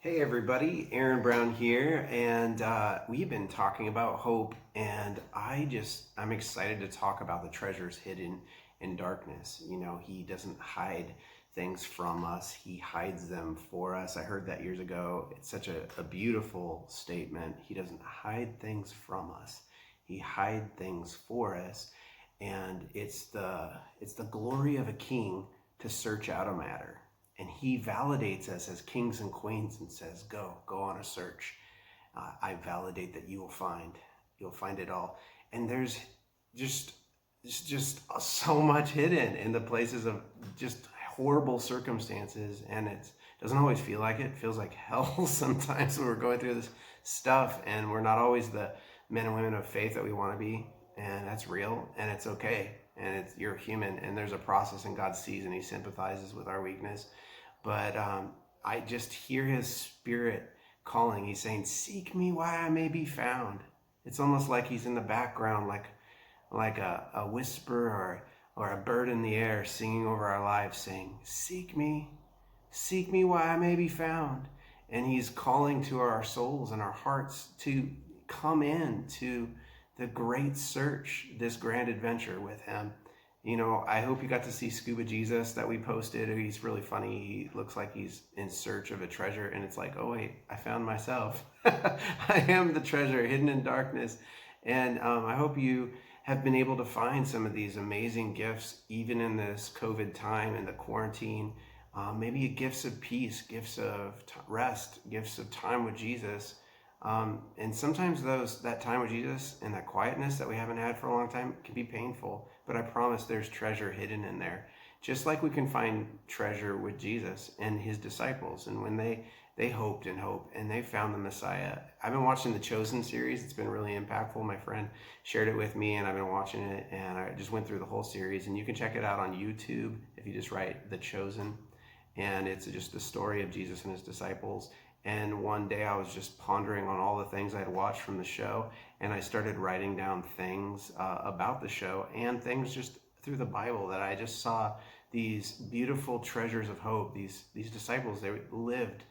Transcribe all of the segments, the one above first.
Hey everybody, Aaron Brown here, and we've been talking about hope, and I'm excited to talk about the treasures hidden in darkness. You know, he doesn't hide things from us, he hides them for us. I heard that years ago. It's such a beautiful statement. He doesn't hide things from us, he hides things for us, and it's the glory of a king to search out a matter, and he validates us as kings and queens and says, go on a search. I validate that you'll find it all. And there's just just so much hidden in the places of just horrible circumstances, and it doesn't always feel like it. It feels like hell sometimes when we're going through this stuff, and we're not always the men and women of faith that we want to be, and that's real, and it's okay, and you're human, and there's a process, and God sees and he sympathizes with our weakness. But I just hear his spirit calling. He's saying, seek me while I may be found. It's almost like he's in the background, like a whisper or a bird in the air singing over our lives, saying, seek me while I may be found. And he's calling to our souls and our hearts to come in to the great search, this grand adventure with him. You know, I hope you got to see Scuba Jesus that we posted. He's really funny. He looks like he's in search of a treasure, and it's like, oh wait, I found myself. I am the treasure hidden in darkness. And I hope you have been able to find some of these amazing gifts, even in this COVID time and the quarantine. Maybe gifts of peace, gifts of rest, gifts of time with Jesus. And sometimes that time with Jesus and that quietness that we haven't had for a long time can be painful, but I promise there's treasure hidden in there. Just like we can find treasure with Jesus and his disciples, and when they hoped and hoped and they found the Messiah. I've been watching the Chosen series. It's been really impactful. My friend shared it with me, and I've been watching it, and I just went through the whole series, and you can check it out on YouTube if you just write The Chosen. And it's just the story of Jesus and his disciples. And one day I was just pondering on all the things I had watched from the show, and I started writing down things about the show and things just through the Bible that I just saw these beautiful treasures of hope. These disciples, they lived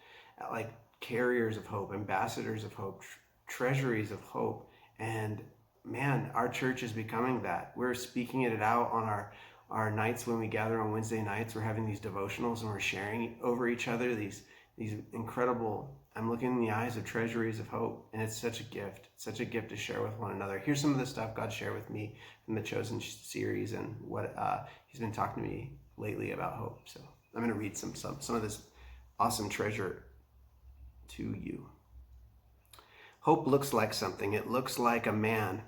like carriers of hope, ambassadors of hope, treasuries of hope. And man, our church is becoming that. We're speaking it out on our nights when we gather on Wednesday nights. We're having these devotionals, and we're sharing over each other these incredible, I'm looking in the eyes of treasuries of hope, and it's such a gift to share with one another. Here's some of the stuff God shared with me from the Chosen series and what he's been talking to me lately about hope. So I'm going to read some of this awesome treasure to you. Hope looks like something. It looks like a man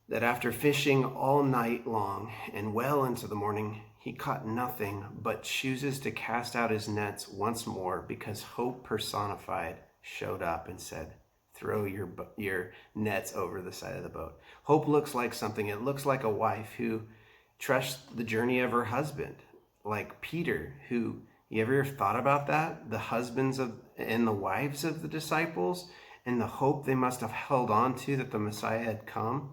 that after fishing all night long and well into the morning, he caught nothing, but chooses to cast out his nets once more because hope personified showed up and said, throw your nets over the side of the boat. Hope looks like something. It looks like a wife who trusts the journey of her husband, like Peter, who, you ever thought about that? The husbands and the wives of the disciples, and the hope they must have held on to that the Messiah had come.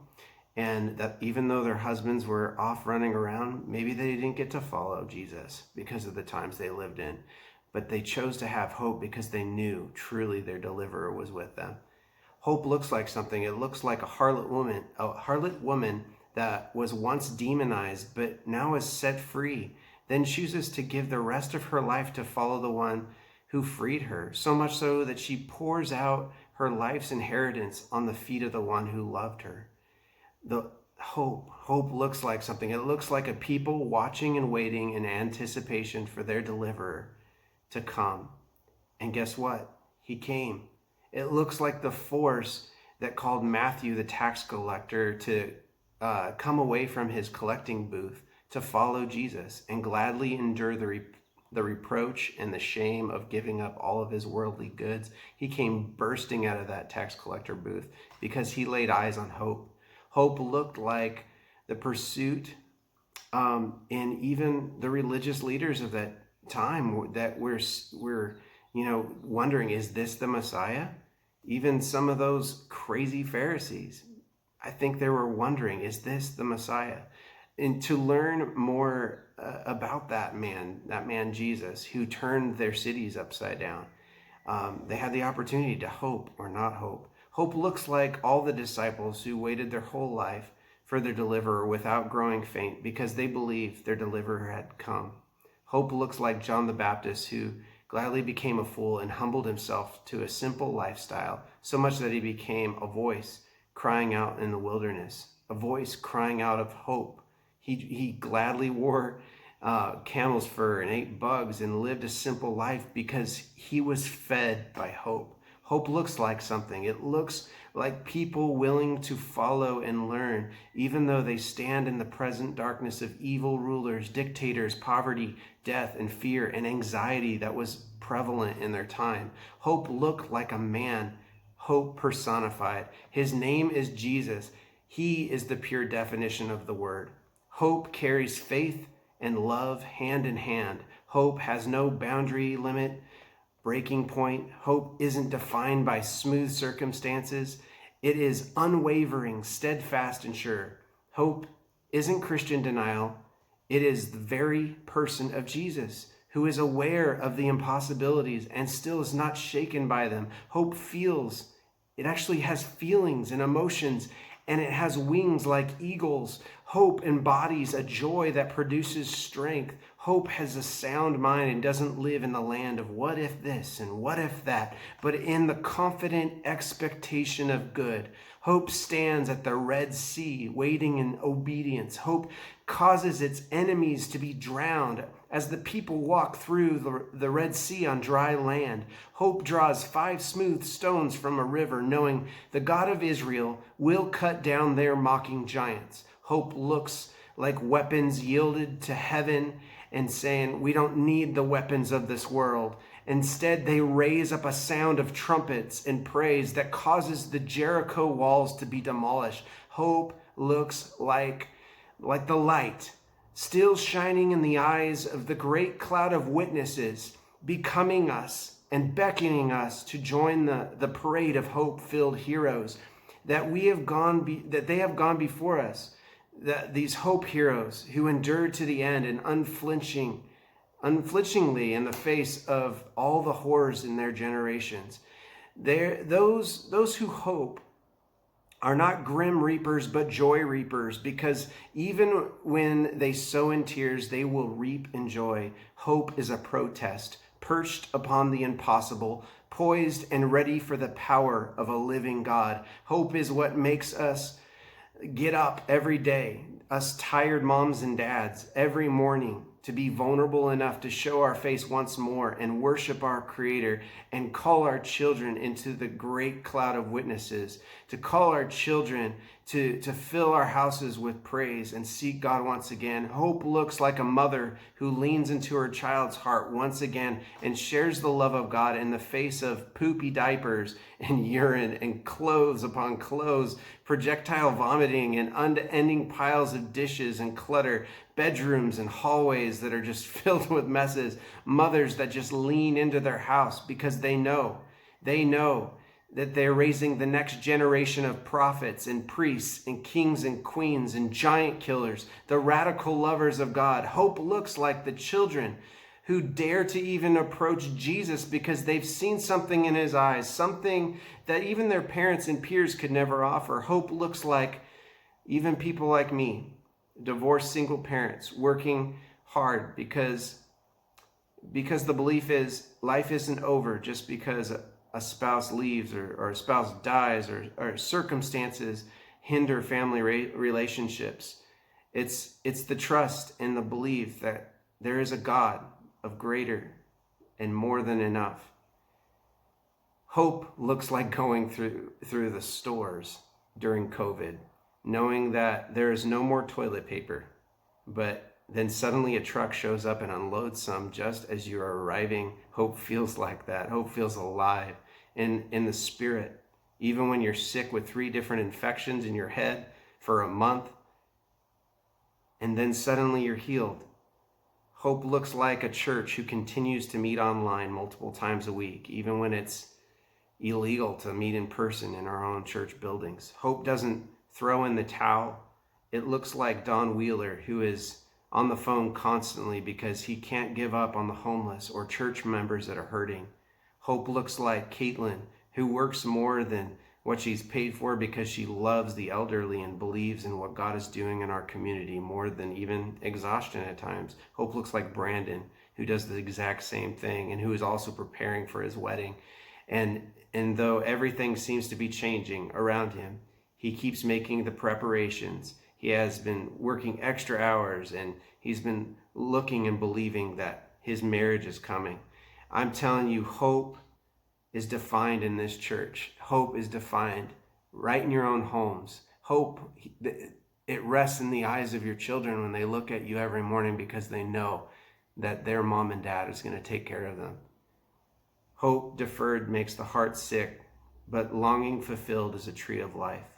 And that even though their husbands were off running around, maybe they didn't get to follow Jesus because of the times they lived in. But they chose to have hope because they knew truly their deliverer was with them. Hope looks like something. It looks like a harlot woman that was once demonized, but now is set free, then chooses to give the rest of her life to follow the one who freed her, so much so that she pours out her life's inheritance on the feet of the one who loved her. The hope looks like something. It looks like a people watching and waiting in anticipation for their deliverer to come. And guess what? He came. It looks like the force that called Matthew, the tax collector, to come away from his collecting booth to follow Jesus and gladly endure the reproach and the shame of giving up all of his worldly goods. He came bursting out of that tax collector booth because he laid eyes on hope. Hope looked like the pursuit in even the religious leaders of that time that we're wondering, is this the Messiah? Even some of those crazy Pharisees, I think they were wondering, is this the Messiah? And to learn more about that man Jesus, who turned their cities upside down, They had the opportunity to hope or not hope. Hope looks like all the disciples who waited their whole life for their deliverer without growing faint because they believed their deliverer had come. Hope looks like John the Baptist, who gladly became a fool and humbled himself to a simple lifestyle, so much that he became a voice crying out in the wilderness, a voice crying out of hope. He gladly wore camel's fur and ate bugs and lived a simple life because he was fed by hope. Hope looks like something. It looks like people willing to follow and learn, even though they stand in the present darkness of evil rulers, dictators, poverty, death, and fear and anxiety that was prevalent in their time. Hope looked like a man, hope personified. His name is Jesus. He is the pure definition of the word. Hope carries faith and love hand in hand. Hope has no boundary limit, breaking point. Hope isn't defined by smooth circumstances. It is unwavering, steadfast, and sure. Hope isn't Christian denial. It is the very person of Jesus, who is aware of the impossibilities and still is not shaken by them. Hope feels. It actually has feelings and emotions, and it has wings like eagles. Hope embodies a joy that produces strength. Hope has a sound mind and doesn't live in the land of what if this and what if that, but in the confident expectation of good. Hope stands at the Red Sea, waiting in obedience. Hope causes its enemies to be drowned as the people walk through the Red Sea on dry land. Hope draws 5 smooth stones from a river, knowing the God of Israel will cut down their mocking giants. Hope looks like weapons yielded to heaven and saying, we don't need the weapons of this world. Instead, they raise up a sound of trumpets and praise that causes the Jericho walls to be demolished. Hope looks like the light, still shining in the eyes of the great cloud of witnesses, becoming us and beckoning us to join the parade of hope-filled heroes that they have gone before us. That these hope heroes who endured to the end and unflinchingly in the face of all the horrors in their generations. Those who hope are not grim reapers, but joy reapers, because even when they sow in tears, they will reap in joy. Hope is a protest, perched upon the impossible, poised and ready for the power of a living God. Hope is what makes us get up every day, us tired moms and dads, every morning, to be vulnerable enough to show our face once more and worship our Creator and call our children into the great cloud of witnesses, to call our children to fill our houses with praise and seek God once again. Hope looks like a mother who leans into her child's heart once again and shares the love of God in the face of poopy diapers and urine and clothes upon clothes, projectile vomiting and unending piles of dishes and clutter, bedrooms and hallways that are just filled with messes, mothers that just lean into their house because they know that they're raising the next generation of prophets and priests and kings and queens and giant killers, the radical lovers of God. Hope looks like the children who dare to even approach Jesus because they've seen something in his eyes, something that even their parents and peers could never offer. Hope looks like even people like me, divorced single parents, working hard because the belief is life isn't over just because a spouse leaves or a spouse dies or circumstances hinder family relationships. It's the trust and the belief that there is a God of greater and more than enough. Hope looks like going through the stores during COVID, knowing that there is no more toilet paper, but then suddenly a truck shows up and unloads some just as you are arriving. Hope feels like that. Hope feels alive in the spirit. Even when you're sick with 3 different infections in your head for a month, and then suddenly you're healed. Hope looks like a church who continues to meet online multiple times a week, even when it's illegal to meet in person in our own church buildings. Hope doesn't throw in the towel. It looks like Don Wheeler, who is on the phone constantly because he can't give up on the homeless or church members that are hurting. Hope looks like Caitlin, who works more than what she's paid for because she loves the elderly and believes in what God is doing in our community more than even exhaustion at times. Hope looks like Brandon, who does the exact same thing and who is also preparing for his wedding. And though everything seems to be changing around him, he keeps making the preparations. He has been working extra hours, and he's been looking and believing that his marriage is coming. I'm telling you, hope is defined in this church. Hope is defined right in your own homes. Hope, it rests in the eyes of your children when they look at you every morning because they know that their mom and dad is going to take care of them. Hope deferred makes the heart sick, but longing fulfilled is a tree of life.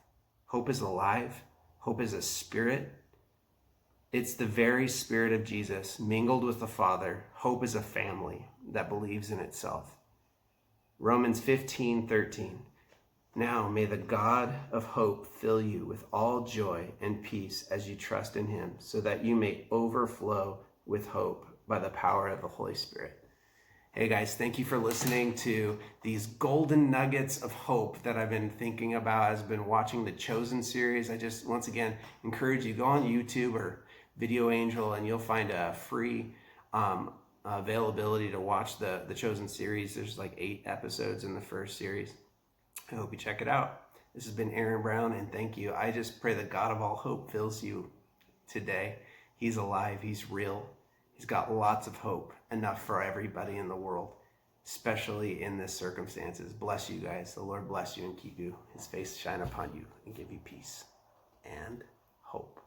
Hope is alive. Hope is a spirit. It's the very spirit of Jesus mingled with the Father. Hope is a family that believes in itself. Romans 15:13. Now may the God of hope fill you with all joy and peace as you trust in him, so that you may overflow with hope by the power of the Holy Spirit. Hey guys, thank you for listening to these golden nuggets of hope that I've been thinking about as I've been watching the Chosen series. I just, once again, encourage you, go on YouTube or Video Angel and you'll find a free availability to watch the Chosen series. There's like 8 episodes in the first series. I hope you check it out. This has been Aaron Brown, and thank you. I just pray the God of all hope fills you today. He's alive. He's real. He's got lots of hope, enough for everybody in the world, especially in this circumstances. Bless you guys. The Lord bless you and keep you. His face shine upon you and give you peace and hope.